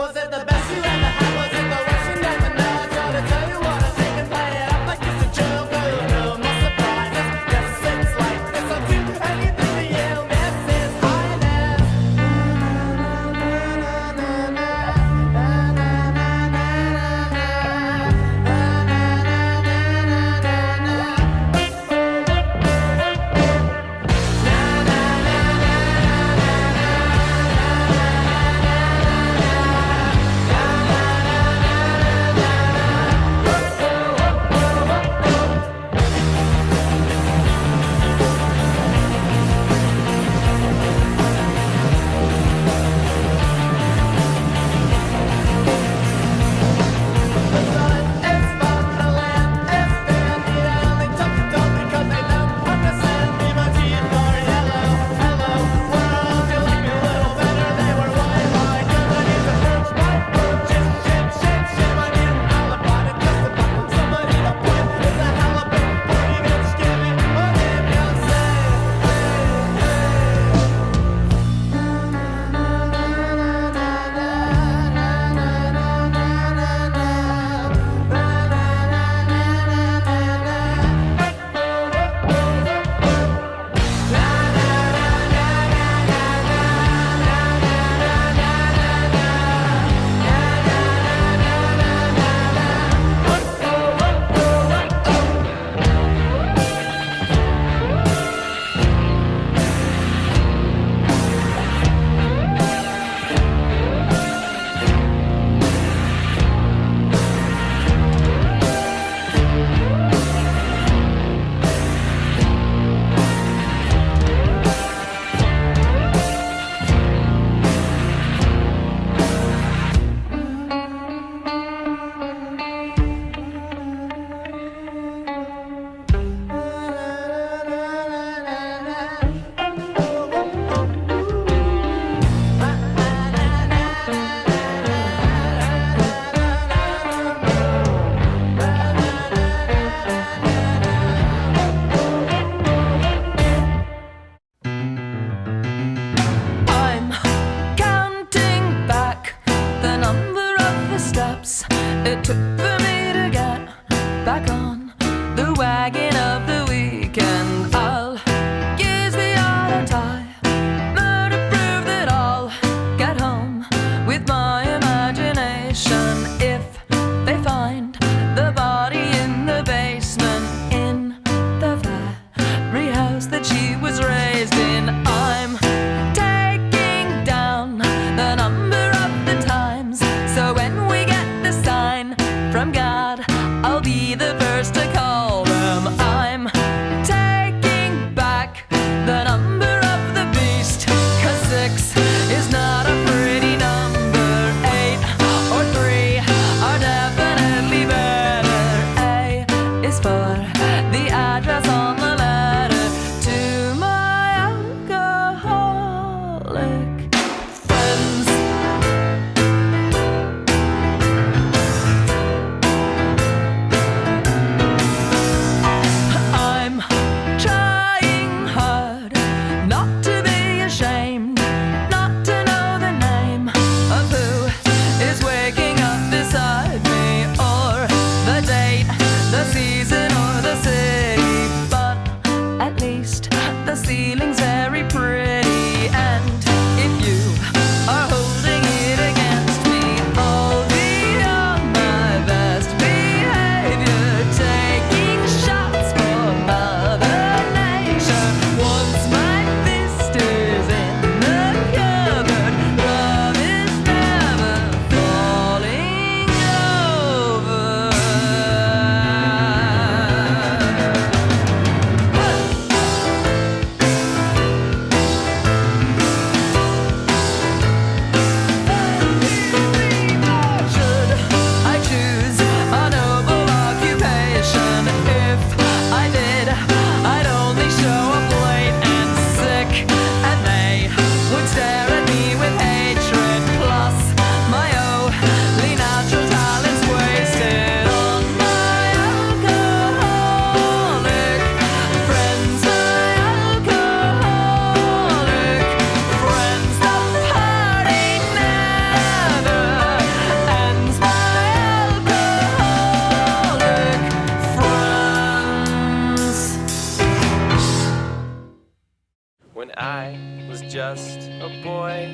Was it the best you ever had? Was it the worst? You never know. I gotta tell you what I think and play it up like it's a joke. No more surprises. Yes, it's like this. I'll do anything for you. This is highness. just a boy.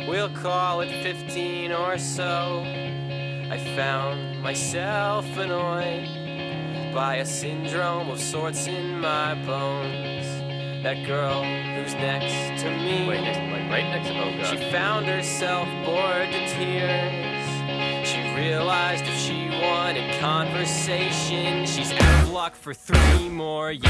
We'll call it 15 or so. I found myself annoyed by a syndrome of sorts in my bones. That girl who's next to me, Wait, right next to she Oga. found herself bored to tears. She realized if she wanted conversation, she's out of luck for 3 more years.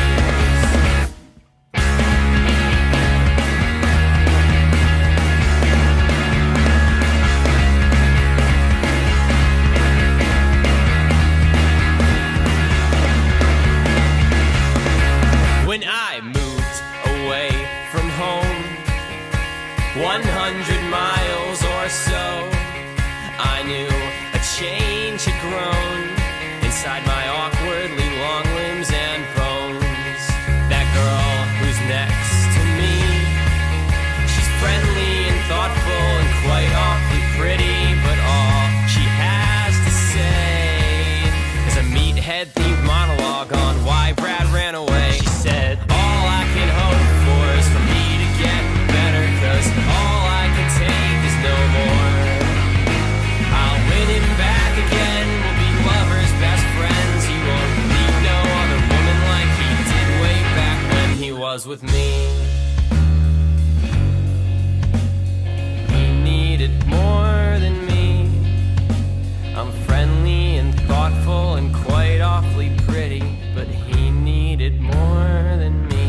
When I moved away from home, 100 miles or so, I knew a change had grown inside my awkwardly long limbs and bones. That girl who's next to me, she's friendly and thoughtful and quite awfully pretty, but all she has to say is a meathead-themed monologue on why Brad ran away. She said, all I can hope for is for me to get better, 'cause all I can take is no more. I'll win him back again, we'll be lovers, best friends. He won't need no other woman like he did way back when he was with me. He needed more than me. I'm friendly and thoughtful and quite awfully pretty, but he needed more than me.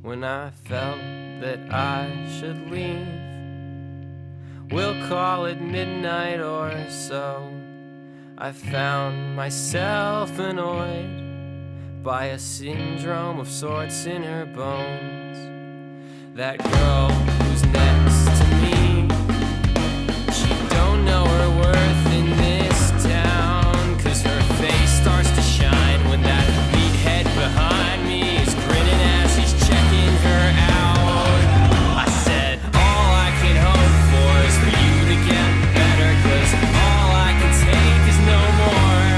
When I felt that I should leave, we'll call it midnight or so, I found myself annoyed by a syndrome of sorts in her bones. That girl who's next to me, she don't know her worth in this town, 'cause her face starts to shine when that meathead behind me is grinning as he's checking her out. I said, all I can hope for is for you to get better, 'cause all I can take is no more.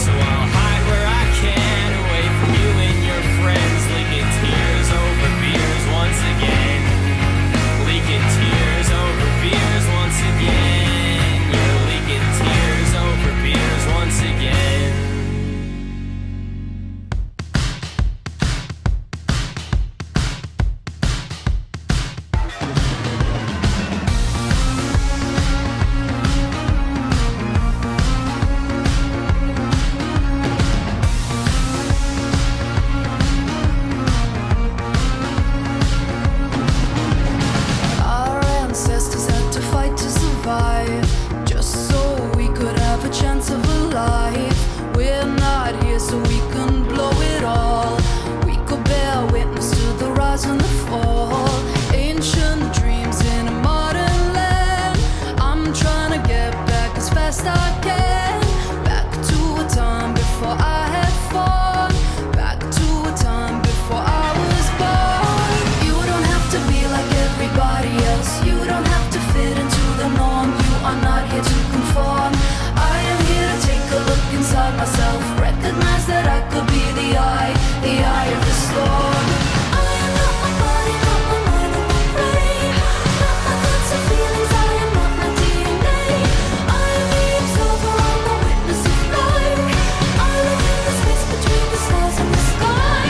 So I'll hide where I can, away from you and your friends, leaking tears over beers once again. Leaking tears over beers once again. You're leaking tears over beers once again. Our ancestors had to fight to survive, just so we could have a chance of a life. We're not here so we can blow it all. We could bear witness to the rise and the fall. Ancient dreams in a modern land. I'm trying to get back as fast I can. Back to a time before I had fun. Back to a time before I was born. You don't have to be like everybody else. You don't have to fit into the norm. You are not here to conform. I am here to take a look inside myself. Recognize that I could be the eye of the storm. I am not my body, not my mind, or my brain. Not my thoughts and feelings, I am not my DNA. I am the observer, I'm the witness of life. I live in the space between the stars and the sky.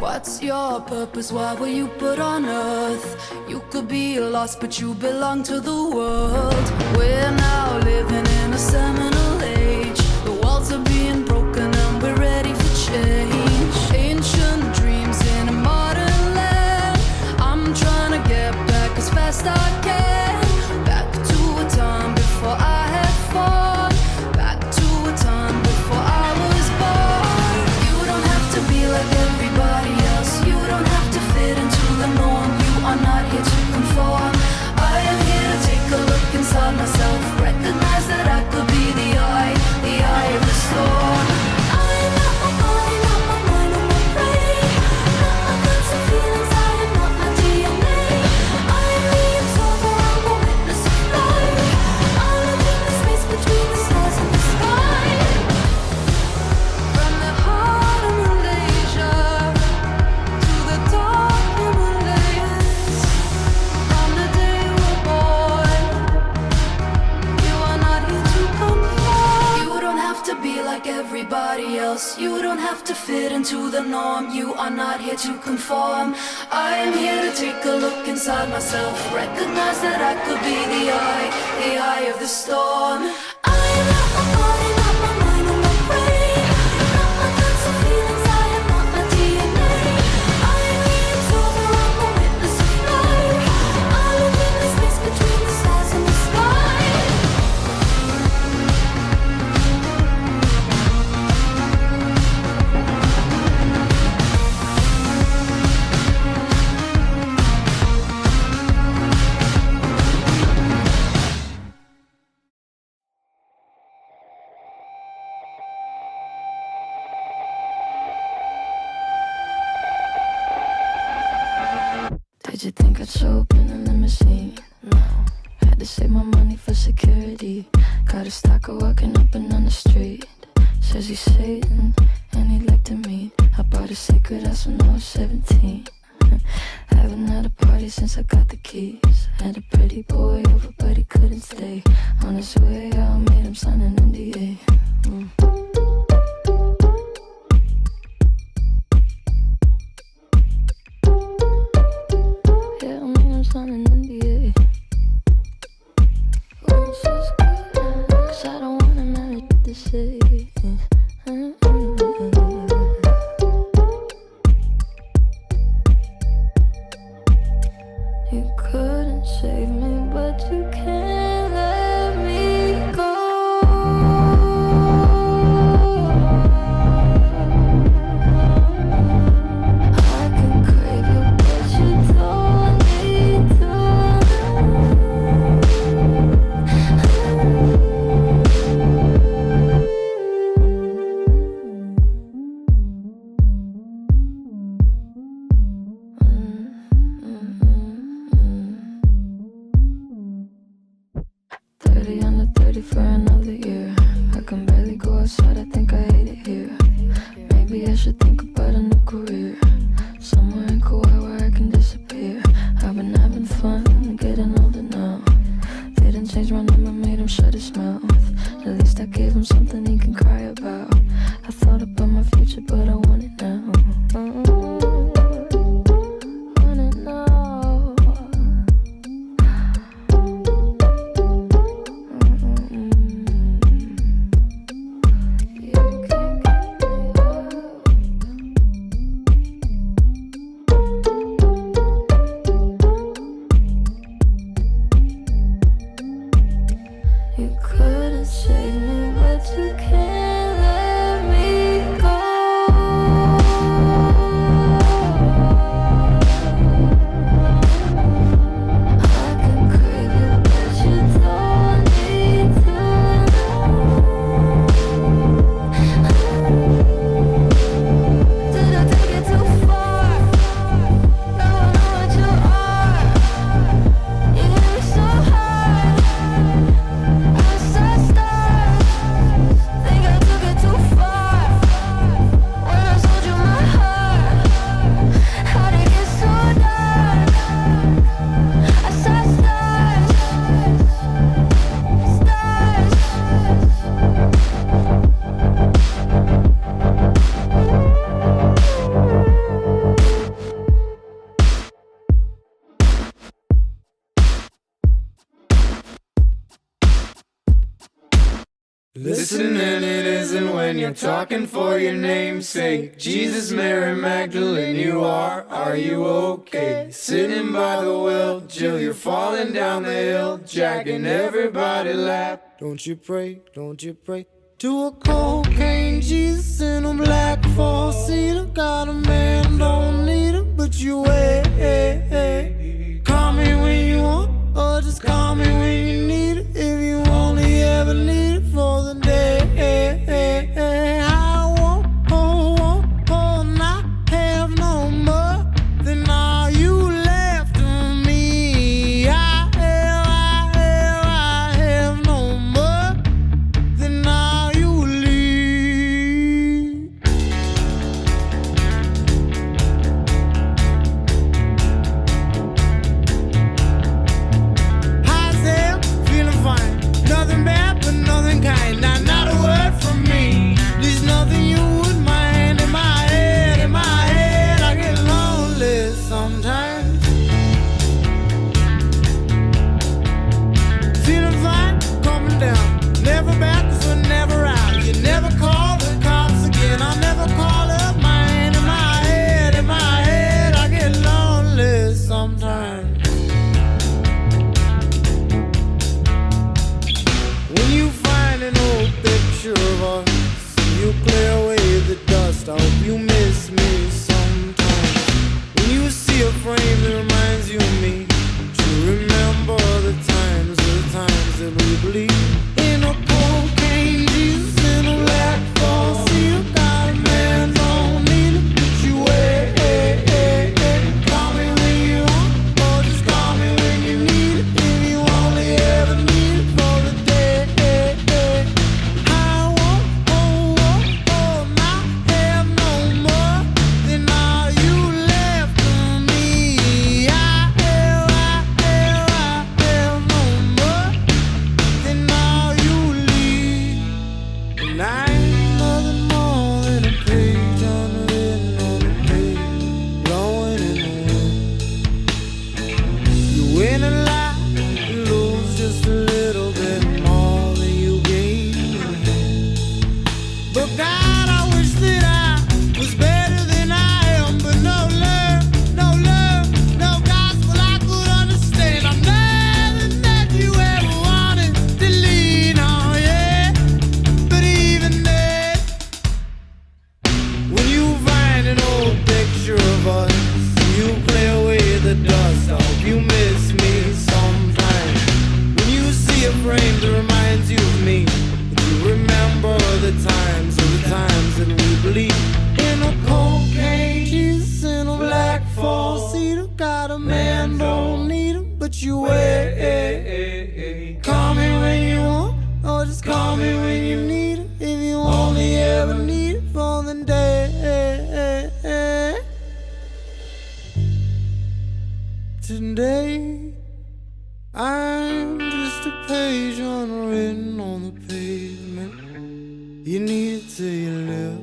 What's your purpose? Why were you put on earth? You could be lost, but you belong to the world. We're now living in a seminal age. The walls are being broken and we're ready for change. Ancient dreams in a modern land. I'm trying to get back as fast I can. Back to a time before I had fun. Back to a time before I was born. You don't have to be like everybody else. You don't have to fit into the norm. You are not here to conform. I am here to take a look inside myself. Recognize that I could be the like everybody else. You don't have to fit into the norm. You are not here to conform. I am here to take a look inside myself. Recognize that I could be the eye of the storm. I am not my body, not my mind, or my brain. Not my thoughts or feelings, I am not my DNA. I am the observer, I'm the witness of life. I live in the space between the stars and the sky. Did you think I'd show up in a limousine? No. Had to save my money for security. Got a stalker walking up and down the street. Says he's Satan and he'd like to meet. I bought a sacred house when I was 17. Haven't had a party since I got the keys. Had a pretty boy over but he couldn't stay. On his way I made him sign an NDA. Yeah, I made him sign an NDA. Once is good, 'cause I don't want him having to say. You couldn't save me, but you can't let me go. I can crave you, but you don't need to. Under 30 for another year. I can barely go outside, I think I hate it here. Maybe I should think about a new career. Somewhere in Kauai where I can disappear. I've been having fun, getting older now. Didn't change my number, made him shut his mouth. At least I gave him something he can cry about. I thought about my future, but I want it now. Want it now. You couldn't save me, but you can't let me go. I can crave you, but you don't need to. Did I take it too far? Now I know what you are. You hit me so hard. I saw stars. Think I took it too far when I sold you my heart. How'd it get so dark? I saw stars, stars. Listen, and it isn't when you're talking for your name's sake. Jesus, Mary Magdalene, you are you okay? Sitting by the well, Jill, you're falling down the hill, jacking everybody laugh. Don't you pray to a cocaine Jesus in a black four-seater. Got a man, don't need him, but you wait. Call me when you want, or just call me when you need it. If you only ever need it for the day. I won't not have no more than all you left of me. I have no more than all you leave. dust. I hope you miss me sometimes. When you see a frame that reminds you of me, do you remember the times that we believed in a cocaine Jesus in a black fall. See you got a man, don't need to put you away. Call me when you want, or just call me when you need it. If you only ever need it for the day. I won't not have no more than all you left of me. I have no more than all you leave. And I ain't nothing more than a page unwritten on the page, blowing in the wind. You win a lot, you lose just a little bit more than you gave me. But God, I wish that I was better than I am. But no love, no gospel I could understand. I'm nothing that you ever wanted to lean on, yeah. But even then, when you find an old picture of us, you play away the dust. I hope you miss me sometime. When you see a frame that reminds you of me, do you remember the times that we believed in a cocaine Jesus in a black four-seater? Got a man, don't need him, but you wait. Call me when you want, or just call me when you need it. If you only ever need it for the day. Today, I'm just a page unwritten on the pavement. You need it till you live,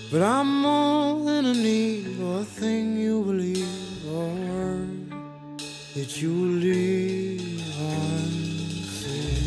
but I'm more than a need or a thing you believe or a word that you leave unsaid.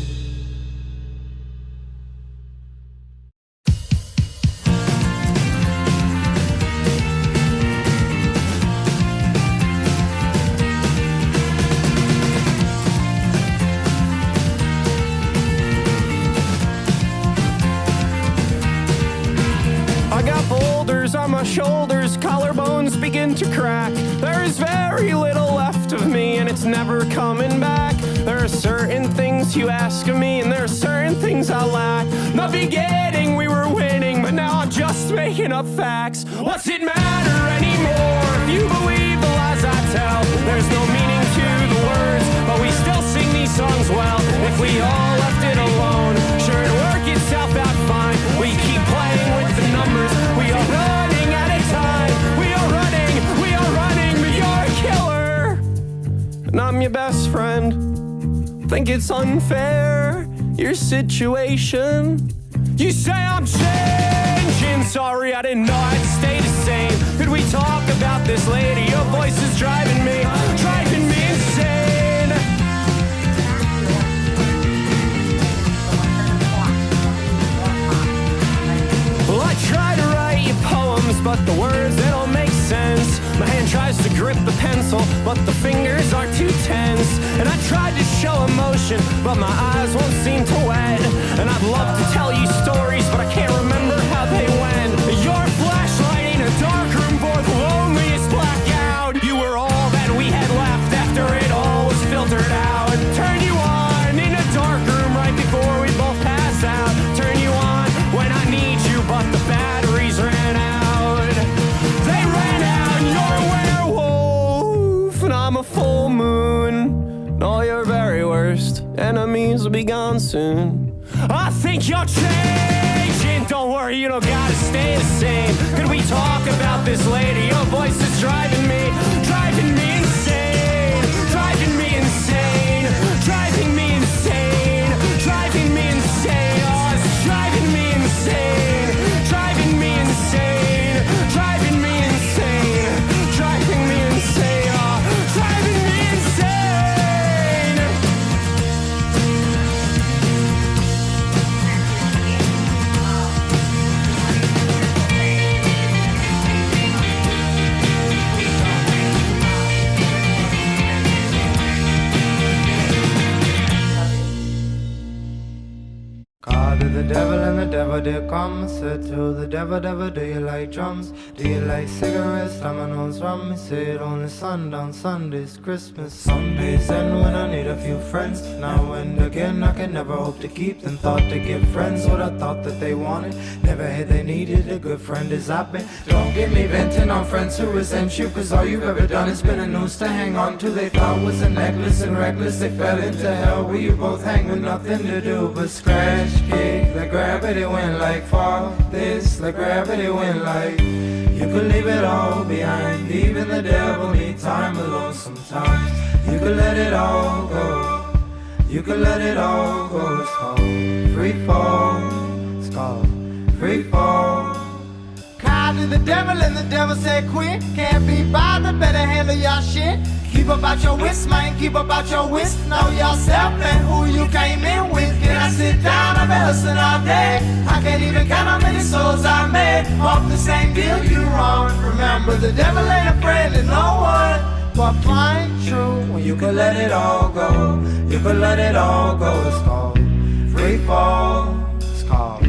I got boulders on my shoulders, collarbones begin to crack. There is very little left of me, and it's never coming back. There are certain things you ask of me, and there are certain things I lack. The beginning we were winning, but now I'm just making up facts. What's it matter anymore if you believe the lies I tell? There's no meaning to the words, but we still sing these songs well. If we all left it alone, sure it'd work itself out fine. We keep playing with the numbers. We are running out of time. We are running, but you're a killer. And I'm your best friend. Think it's unfair, your situation. You say I'm changing. Sorry, I didn't know I'd stay the same. Could we talk about this later? Your voice is driving me insane. Well, I try to write you poems, but the words, they don't make sense. My hand tries to grip the pencil, but the fingers are too tense. And I tried to show emotion, but my eyes won't seem to wet. And I'd love to tell you stories, but I can't remember how they went. Your flashlight in a dark room for the loneliest blackout. You were all that we had left after it all was filtered out. Turn you on in a dark room right before we both pass out. Turn you on when I need you, but the batteries ran out. They ran out, and you're a werewolf, and I'm a full moon. All your very worst enemies will be gone soon. I think you're changing. Don't worry, you don't gotta stay the same. Could we talk about this later? Your voice is driving me insane. Driving me insane. Driving me insane. Driving me insane. Oh, it's driving me insane. Driving me insane. Driving me insane. Driving me insane. Oh, driving me insane. the devil did come. I said to the devil, devil, do you like drums? Do you like cigarettes, dominoes, rum? He said only sundown Sundays, Christmas Sundays, and when I need a few friends. Now and again I can never hope to keep them. Thought to give friends what I thought that they wanted. Never had they needed a good friend as I've been. Don't get me venting on friends who resent you, cause all you've ever done is been a noose to hang on to. They thought was a necklace and reckless. They fell into hell where you both hang with nothing to do but scratch, kick. Let gravity win like fall. This, let gravity win like. You could leave it all behind. Even the devil need time alone sometimes. You could let it all go. You could let it all go. It's called free fall. It's called free fall. Called to the devil and the devil said quit. Can't be bothered, better handle your shit. Keep about your wits, man, keep about your wits. Know yourself and who you came in with. Can I sit down? I've been hustling all day. I can't even count how many souls I made off the same deal you wrong. Remember, the devil ain't a friend to no one, but find true when you can let it all go. You can let it all go. It's called free fall. It's called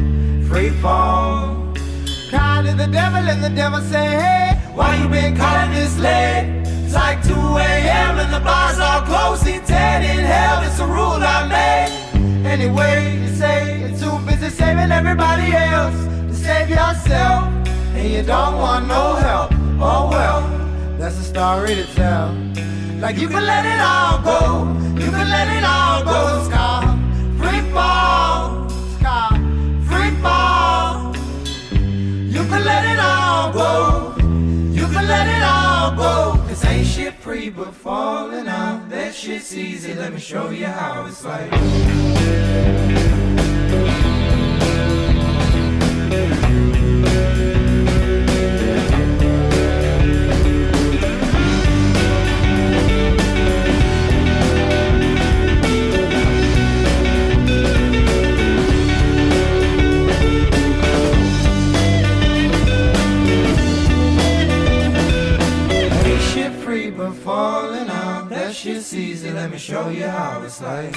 free fall. Called to the devil and the devil say, hey, why you been calling this late? It's like 2 a.m. and the bars all closed. He dead in hell, it's a rule I made. Anyway, you say you're too busy saving everybody else to save yourself, and you don't want no help. Oh well, that's a story to tell. Like you can let it all go. You can let it all go. It's called free fall. It's called free fall. You can let it all go. You can let it all go. Cause ain't shit free but falling out. That shit's easy, let me show you how it's like. But falling out, that shit's easy, let me show you how it's like.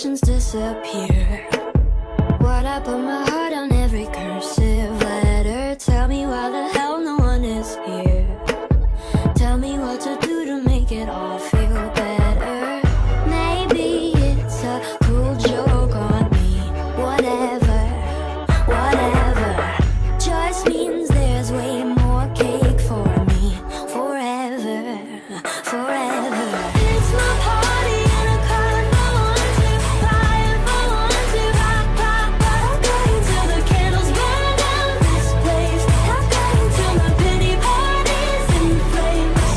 decorations disappear. Why'd I put my heart on every cursive letter? Tell me why the hell no one is here. Tell me what to do to make it all feel better. Maybe it's a cruel joke on me. Whatever, whatever. Just means there's way more cake for me. Forever, forever. It's my party and a card for one to buy and for one to pop, pop, pop. I'm going till the candles burn down this place. I'm going till my pity party's in flames.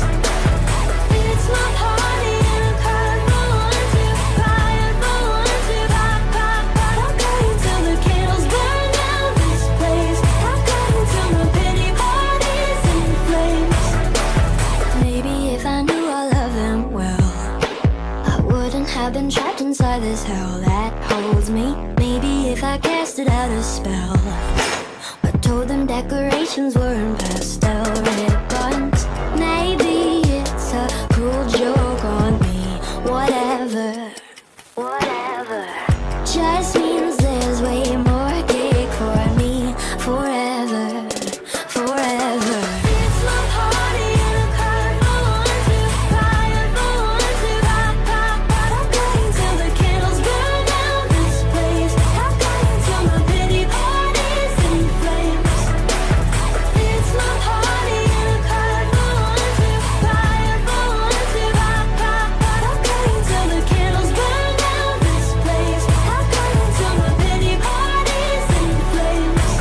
It's my party and a card for one to buy and for one to pop, pop, pop. I'm going till the candles burn down this place. I'm going till my pity party's in flames. Maybe if I knew I loved them well, I wouldn't have been trapped inside this hell that holds me. Maybe if I casted out a spell, but told them decorations were in pastel ribbons. Maybe it's a cruel joke on me. Whatever, whatever. Just means there's way more cake for me. Forever, forever. It's my party and a card for one to buy and for one to pop, pop, pop. I'm going till the candles burn down this place. I'm going till my pity party's in flames. It's my party and a card for one to buy and for one to pop, pop, pop. I'm going till the candles burn down this place. I'm going till my pity party's in flames.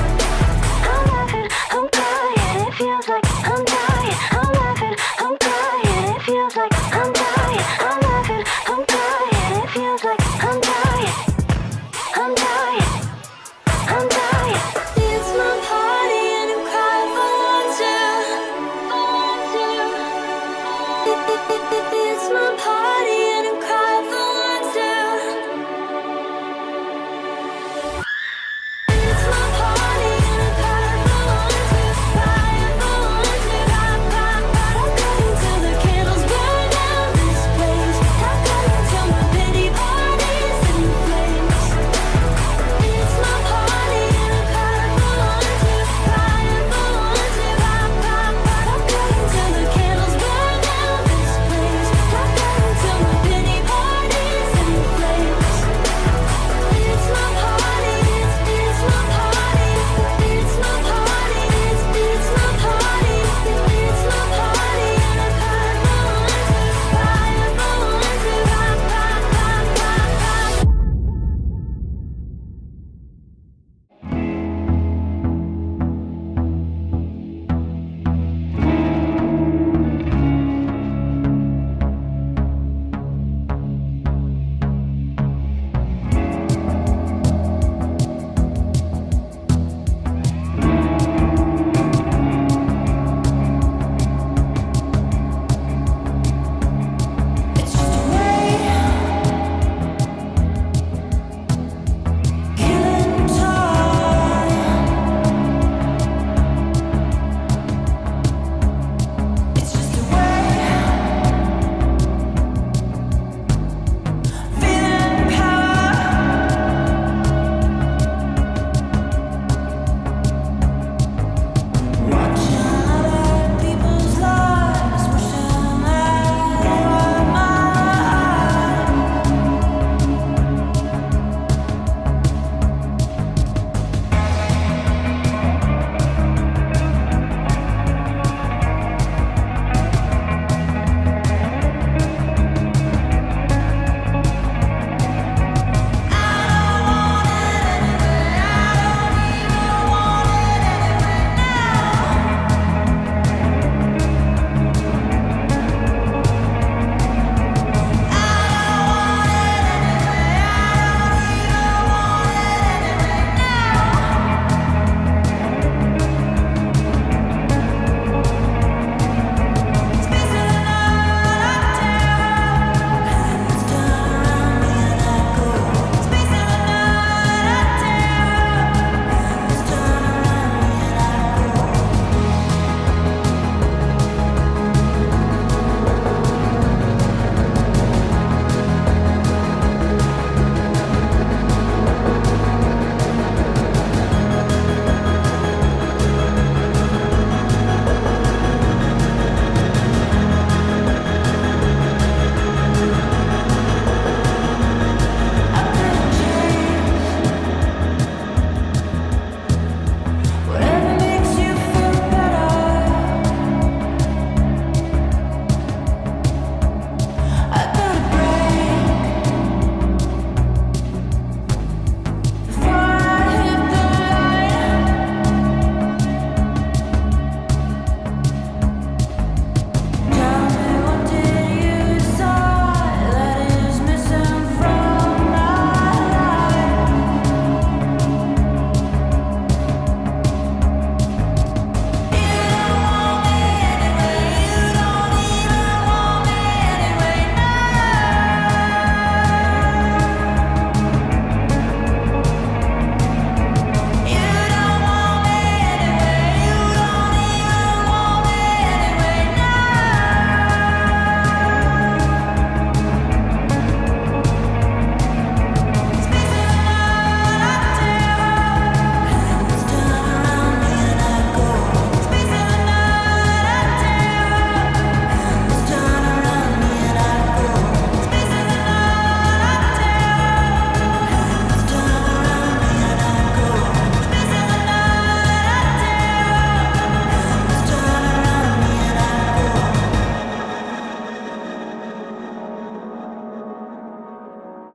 I'm laughing, I'm crying, it feels like I'm dying. I'm laughing, I'm crying, it feels like I'm dying. I'm laughing, I'm crying, it feels like I'm dying. I'm dying.